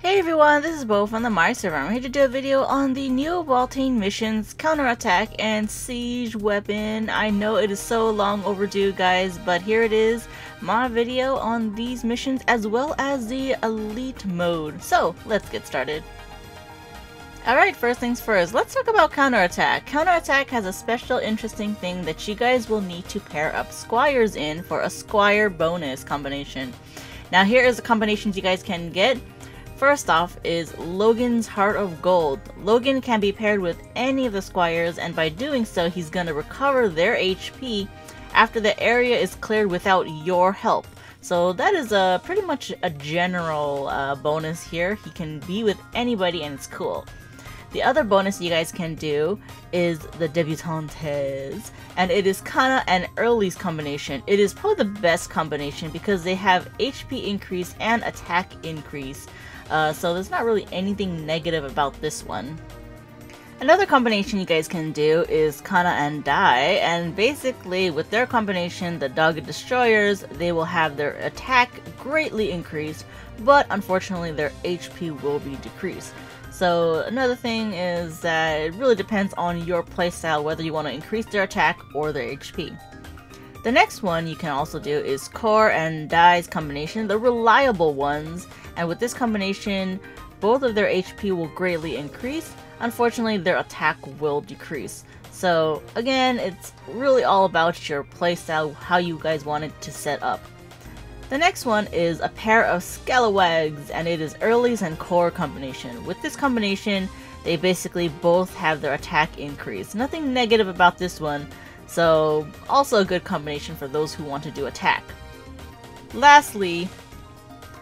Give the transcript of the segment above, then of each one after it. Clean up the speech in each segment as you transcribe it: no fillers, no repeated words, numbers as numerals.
Hey everyone, this is Bo from the My server. I'm here to do a video on the new Baltane missions, counterattack, and siege weapon. I know it is so long overdue, guys, but here it is, my video on these missions as well as the elite mode. So let's get started. Alright, first things first, let's talk about counterattack. Counterattack has a special interesting thing that you guys will need to pair up squires in for a squire bonus combination. Now here is the combinations you guys can get. First off is Logan's Heart of Gold. Logan can be paired with any of the squires, and by doing so he's going to recover their HP after the area is cleared without your help. So that is pretty much a general bonus here. He can be with anybody and it's cool. The other bonus you guys can do is the Debutantes, and it is kinda an early's combination. It is probably the best combination because they have HP increase and attack increase. So there's not really anything negative about this one. Another combination you guys can do is Kana and Dai, and basically with their combination, the Dogged Destroyers, they will have their attack greatly increased, but unfortunately their HP will be decreased. So another thing is that it really depends on your playstyle whether you want to increase their attack or their HP. The next one you can also do is Core and Dai's combination, the reliable ones, and with this combination both of their HP will greatly increase. Unfortunately their attack will decrease. So again, it's really all about your playstyle, how you guys want it to set up. The next one is a pair of Scalawags, and it is Early's and Core combination. With this combination, they basically both have their attack increase. Nothing negative about this one, so also a good combination for those who want to do attack. Lastly,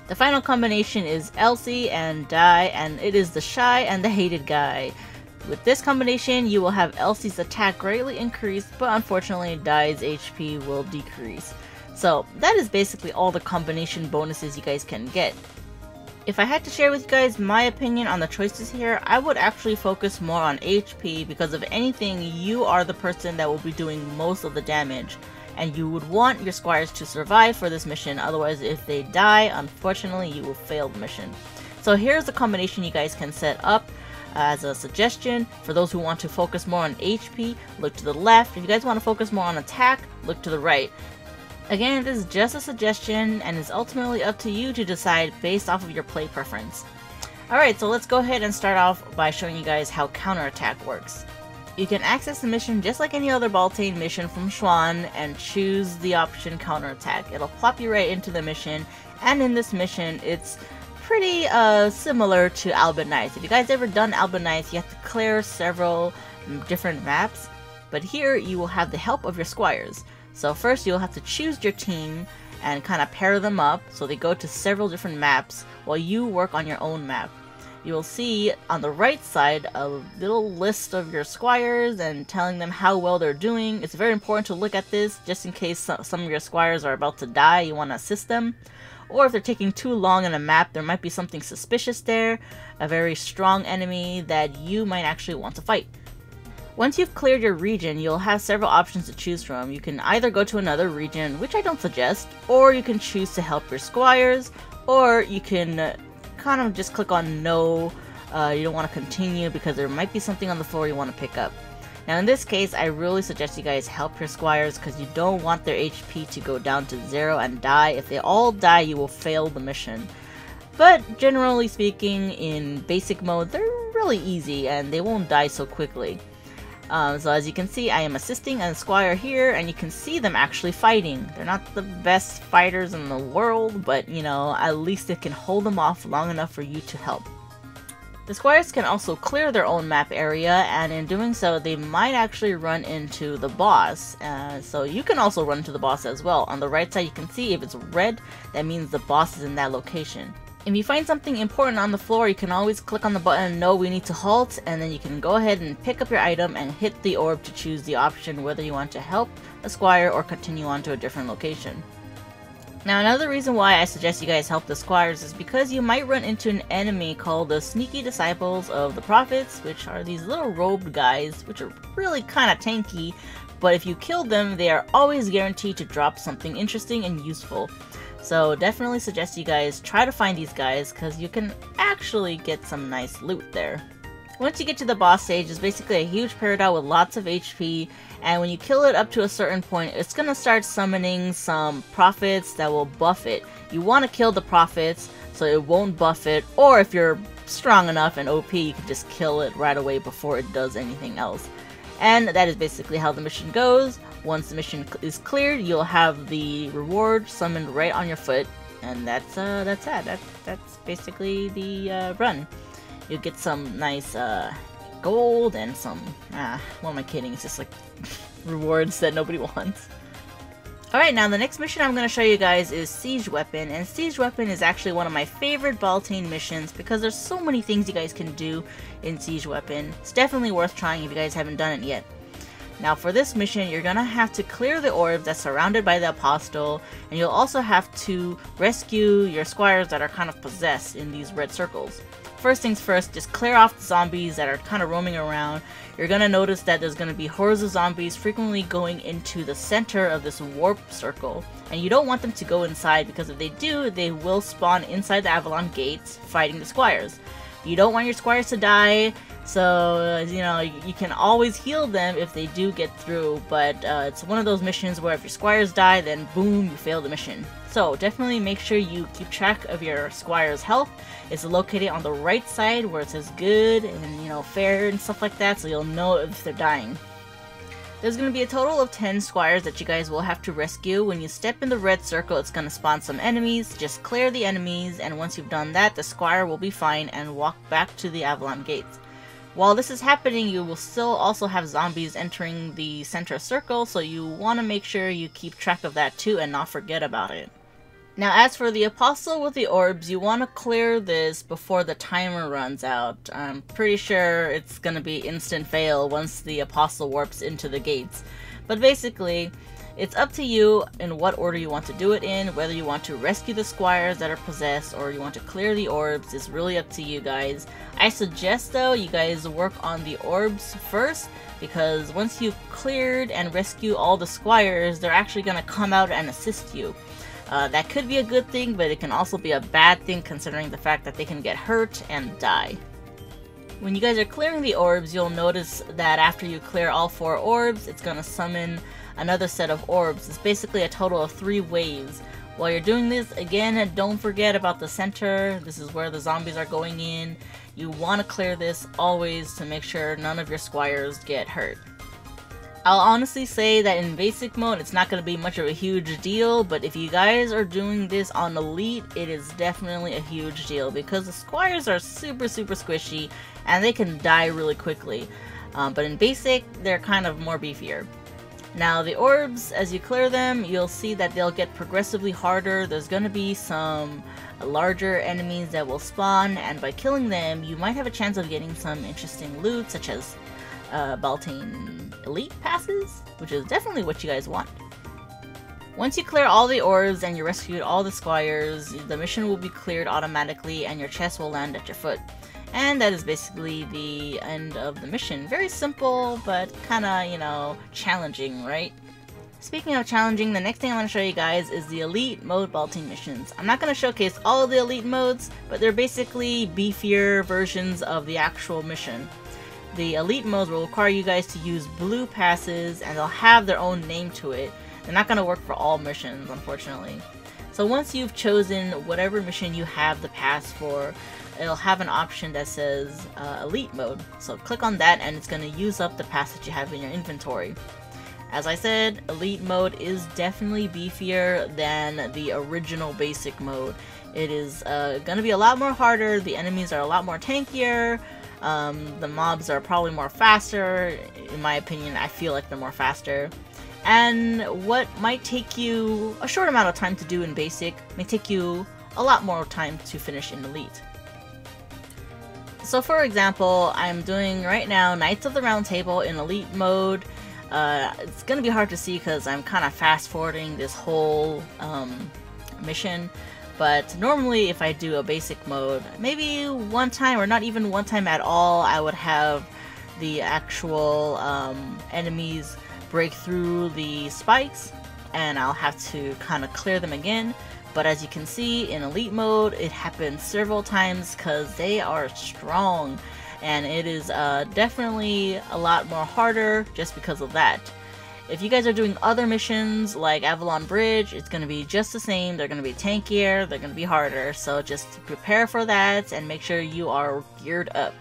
the final combination is Elsie and Dai, and it is the Shy and the Hated Guy. With this combination, you will have Elsie's attack greatly increased, but unfortunately Dai's HP will decrease. So that is basically all the combination bonuses you guys can get. If I had to share with you guys my opinion on the choices here, I would actually focus more on HP because if anything, you are the person that will be doing most of the damage. And you would want your squires to survive for this mission, otherwise if they die, unfortunately you will fail the mission. So here's the combination you guys can set up as a suggestion. For those who want to focus more on HP, look to the left. If you guys want to focus more on attack, look to the right. Again, this is just a suggestion and is ultimately up to you to decide based off of your play preference. Alright, so let's go ahead and start off by showing you guys how counterattack works. You can access the mission just like any other Baltane mission from Schwann and choose the option counterattack. It'll plop you right into the mission, and in this mission it's pretty similar to Albert Nights. If you guys ever done Albert Nights, you have to clear several different maps, but here you will have the help of your squires. So first you'll have to choose your team and kind of pair them up so they go to several different maps while you work on your own map. You will see on the right side a little list of your squires and telling them how well they're doing. It's very important to look at this just in case some of your squires are about to die, you want to assist them. Or if they're taking too long on a map, there might be something suspicious there, a very strong enemy that you might actually want to fight. Once you've cleared your region, you'll have several options to choose from. You can either go to another region, which I don't suggest, or you can choose to help your squires, or you can kind of just click on no, you don't want to continue because there might be something on the floor you want to pick up. Now in this case, I really suggest you guys help your squires because you don't want their HP to go down to 0 and die. If they all die, you will fail the mission. But generally speaking, in basic mode, they're really easy and they won't die so quickly. So as you can see, I am assisting a squire here, and you can see them actually fighting. They're not the best fighters in the world, but you know, at least it can hold them off long enough for you to help. The squires can also clear their own map area, and in doing so, they might actually run into the boss. So you can also run into the boss as well. On the right side, you can see if it's red, that means the boss is in that location. If you find something important on the floor, you can always click on the button, no, we need to halt, and then you can go ahead and pick up your item and hit the orb to choose the option whether you want to help a squire or continue on to a different location. Now another reason why I suggest you guys help the squires is because you might run into an enemy called the Sneaky Disciples of the Prophets, which are these little robed guys, which are really kind of tanky, but if you kill them, they are always guaranteed to drop something interesting and useful. So definitely suggest you guys try to find these guys because you can actually get some nice loot there. Once you get to the boss stage, it's basically a huge Peridot with lots of HP, and when you kill it up to a certain point, it's gonna start summoning some prophets that will buff it. You want to kill the prophets so it won't buff it, or if you're strong enough and OP, you can just kill it right away before it does anything else. And that is basically how the mission goes. Once the mission is cleared, you'll have the reward summoned right on your foot, and that's that. That's basically the run. You'll get some nice gold and some, what am I kidding, it's just like rewards that nobody wants. Alright, now the next mission I'm going to show you guys is Siege Weapon, and Siege Weapon is actually one of my favorite Baltane missions because there's so many things you guys can do in Siege Weapon. It's definitely worth trying if you guys haven't done it yet. Now for this mission, you're going to have to clear the orbs that's surrounded by the Apostle, and you'll also have to rescue your squires that are kind of possessed in these red circles. First things first, just clear off the zombies that are kind of roaming around. You're going to notice that there's going to be hordes of zombies frequently going into the center of this warp circle. And you don't want them to go inside because if they do, they will spawn inside the Avalon gates fighting the squires. You don't want your squires to die, so you know, you can always heal them if they do get through, but it's one of those missions where if your squires die, then boom, you fail the mission. So definitely make sure you keep track of your squire's health. It's located on the right side where it says good and, you know, fair and stuff like that, so you'll know if they're dying. There's going to be a total of 10 squires that you guys will have to rescue. When you step in the red circle, it's going to spawn some enemies. Just clear the enemies, and once you've done that, the squire will be fine and walk back to the Avalon gates. While this is happening, you will still also have zombies entering the center circle, so you want to make sure you keep track of that too and not forget about it. Now as for the Apostle with the orbs, you want to clear this before the timer runs out. I'm pretty sure it's going to be instant fail once the Apostle warps into the gates. But basically, it's up to you in what order you want to do it in, whether you want to rescue the squires that are possessed or you want to clear the orbs. It's really up to you guys. I suggest though you guys work on the orbs first, because once you've cleared and rescue all the squires, they're actually going to come out and assist you. That could be a good thing, but it can also be a bad thing considering the fact that they can get hurt and die. When you guys are clearing the orbs, you'll notice that after you clear all 4 orbs, it's going to summon another set of orbs. It's basically a total of 3 waves. While you're doing this, again, don't forget about the center. This is where the zombies are going in. You want to clear this always to make sure none of your squires get hurt. I'll honestly say that in basic mode, it's not going to be much of a huge deal, but if you guys are doing this on elite, it is definitely a huge deal because the squires are super squishy and they can die really quickly. But in basic, they're kind of more beefier. Now the orbs, as you clear them, you'll see that they'll get progressively harder. There's going to be some larger enemies that will spawn, and by killing them, you might have a chance of getting some interesting loot, such as Baltane Elite passes, which is definitely what you guys want. Once you clear all the orbs and you rescued all the squires, the mission will be cleared automatically and your chest will land at your foot. And that is basically the end of the mission. Very simple, but kinda, you know, challenging, right? Speaking of challenging, the next thing I want to show you guys is the Elite Mode Baltane missions. I'm not going to showcase all of the Elite modes, but they're basically beefier versions of the actual mission. The Elite modes will require you guys to use blue passes, and they'll have their own name to it. They're not going to work for all missions, unfortunately. So once you've chosen whatever mission you have the pass for, it'll have an option that says Elite Mode. So click on that and it's going to use up the pass that you have in your inventory. As I said, Elite Mode is definitely beefier than the original basic mode. It is going to be a lot more harder, the enemies are a lot more tankier, the mobs are probably more faster. In my opinion, I feel like they're more faster. And what might take you a short amount of time to do in basic may take you a lot more time to finish in Elite. So for example, I'm doing right now Knights of the Round Table in Elite mode. It's gonna be hard to see because I'm kind of fast forwarding this whole mission, but normally if I do a basic mode, maybe one time or not even one time at all, I would have the actual enemies break through the spikes and I'll have to kind of clear them again. But as you can see, in elite mode, it happens several times because they are strong, and it is definitely a lot more harder just because of that. If you guys are doing other missions like Avalon Bridge, it's going to be just the same. They're going to be tankier, they're going to be harder, so just prepare for that and make sure you are geared up.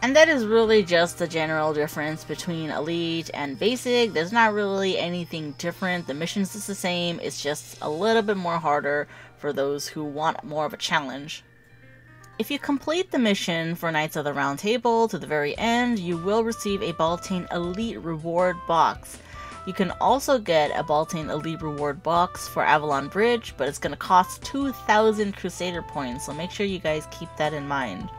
And that is really just the general difference between Elite and Basic. There's not really anything different. The missions is the same, it's just a little bit more harder for those who want more of a challenge. If you complete the mission for Knights of the Round Table to the very end, you will receive a Baltane Elite Reward Box. You can also get a Baltane Elite Reward Box for Avalon Bridge, but it's going to cost 2,000 Crusader points, so make sure you guys keep that in mind.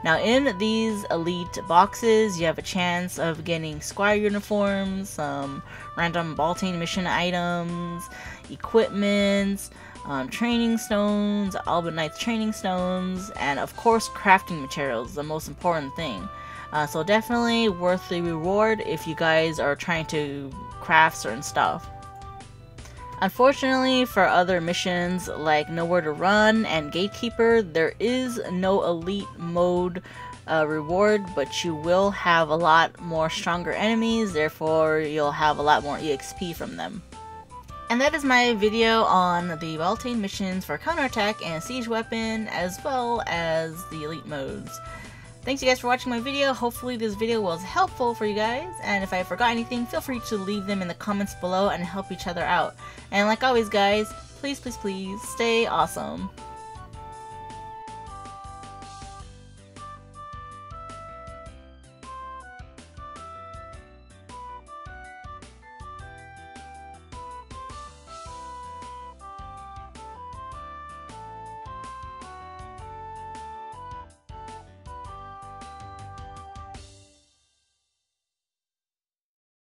Now in these elite boxes, you have a chance of getting Squire uniforms, some random Baltane mission items, equipment, training stones, Albert Knight's training stones, and of course crafting materials, the most important thing. So definitely worth the reward if you guys are trying to craft certain stuff. Unfortunately, for other missions like Nowhere to Run and Gatekeeper, there is no elite mode reward, but you will have a lot more stronger enemies, therefore you'll have a lot more EXP from them. And that is my video on the Baltane missions for Counterattack and Siege Weapon, as well as the elite modes. Thanks you guys for watching my video. Hopefully this video was helpful for you guys, and if I forgot anything, feel free to leave them in the comments below and help each other out. And like always guys, please stay awesome.